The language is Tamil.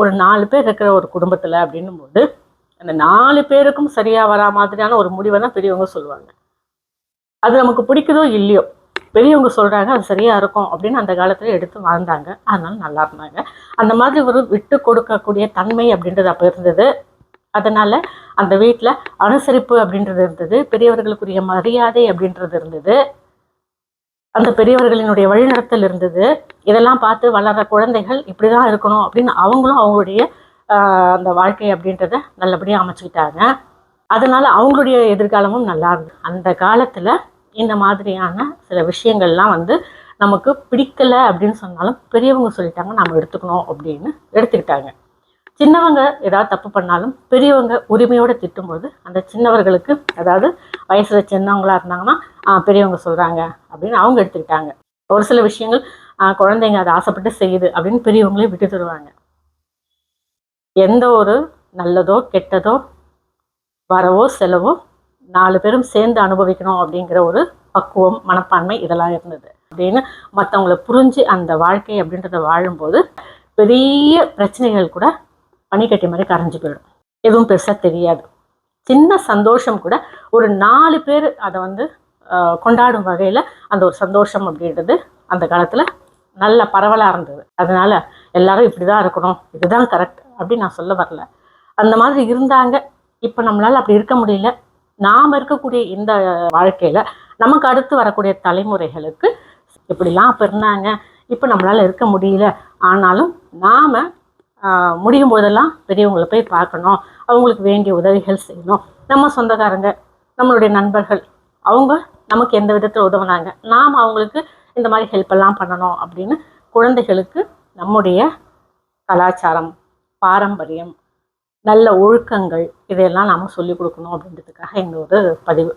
ஒரு 4 பேர் இருக்கிற ஒரு குடும்பத்தில் அப்படின்னும் போது அந்த 4 பேருக்கும் சரியா வரா மாதிரியான ஒரு முடிவை தான் பெரியவங்க சொல்லுவாங்க. அது நமக்கு பிடிக்குதோ இல்லையோ, பெரியவங்க சொல்றாங்க அது சரியா இருக்கும் அப்படின்னு அந்த காலத்துல எடுத்து வாழ்ந்தாங்க. அதனால நல்லா இருந்தாங்க. அந்த மாதிரி ஒரு விட்டு கொடுக்கக்கூடிய தன்மை அப்படின்றது அப்ப இருந்தது. அதனால அந்த வீட்டுல அனுசரிப்பு அப்படின்றது இருந்தது, பெரியவர்களுக்குரிய மரியாதை அப்படின்றது இருந்தது, அந்த பெரியவர்களினுடைய வழிநடத்தல் இருந்தது. இதெல்லாம் பார்த்து வளர்ற குழந்தைகள் இப்படிதான் இருக்கணும் அப்படின்னு அவங்களும் அவங்களுடைய அந்த வாழ்க்கை அப்படின்றத நல்லபடியா அமைச்சுக்கிட்டாங்க. அதனால அவங்களுடைய எதிர்காலமும் நல்லா இருந்தது. அந்த காலத்துல இந்த மாதிரியான சில விஷயங்கள்லாம் நமக்கு பிடிக்கல அப்படின்னு சொன்னாலும் பெரியவங்க சொல்லிட்டாங்க நம்ம எடுத்துக்கணும் அப்படின்னு எடுத்துக்கிட்டாங்க. சின்னவங்க ஏதாவது தப்பு பண்ணாலும் பெரியவங்க உரிமையோடு திட்டும்போது அந்த சின்னவர்களுக்கு, அதாவது வயசுல சின்னவங்களா இருந்தாங்கன்னா பெரியவங்க சொல்றாங்க அப்படின்னு அவங்க எடுத்துக்கிட்டாங்க. ஒரு சில விஷயங்கள் குழந்தைங்க அதை ஆசைப்பட்டு செய்யுது அப்படின்னு பெரியவங்களே விட்டு தருவாங்க. எந்த ஒரு நல்லதோ கெட்டதோ வரவோ செலவோ 4 பேரும் சேர்ந்து அனுபவிக்கணும் அப்படிங்கிற ஒரு பக்குவம், மனப்பான்மை இதெல்லாம் இருந்தது அப்படின்னு மற்றவங்களை புரிஞ்சு அந்த வாழ்க்கை அப்படின்றத வாழும்போது பெரிய பிரச்சனைகள் கூட பனிக்கட்டி மாதிரி கரைஞ்சு போயிடும். எதுவும் பெருசாக தெரியாது. சின்ன சந்தோஷம் கூட ஒரு 4 பேர் அதை கொண்டாடும் வகையில் அந்த ஒரு சந்தோஷம் அப்படின்றது அந்த காலத்தில் நல்ல பரவலாக இருந்தது. அதனால எல்லாரும் இப்படி தான் இருக்கணும், இதுதான் கரெக்ட் அப்படின்னு நான் சொல்ல வரல. அந்த மாதிரி இருந்தாங்க. இப்போ நம்மளால் அப்படி இருக்க முடியல. நாம் இருக்கக்கூடிய இந்த வாழ்க்கையில் நமக்கு அடுத்து வரக்கூடிய தலைமுறைகளுக்கு இப்படிலாம் அப்போ இருந்தாங்க, இப்போ நம்மளால் இருக்க முடியல. ஆனாலும் நாம் முடியும் போதெல்லாம் பெரியவங்களை போய் பார்க்கணும், அவங்களுக்கு வேண்டிய உதவிகள் செய்யணும். நம்ம சொந்தக்காரங்க, நம்மளுடைய நண்பர்கள், அவங்க நமக்கு எந்த விதத்தில் உதவுனாங்க, நாம் அவங்களுக்கு இந்த மாதிரி ஹெல்ப்பெல்லாம் பண்ணணும் அப்படின்னு குழந்தைகளுக்கு நம்முடைய கலாச்சாரம், பாரம்பரியம், நல்ல ஒழுக்கங்கள் இதையெல்லாம் நாம் சொல்லிக் கொடுக்கணும் அப்படின்றதுக்காக இந்த ஒரு பதிவு.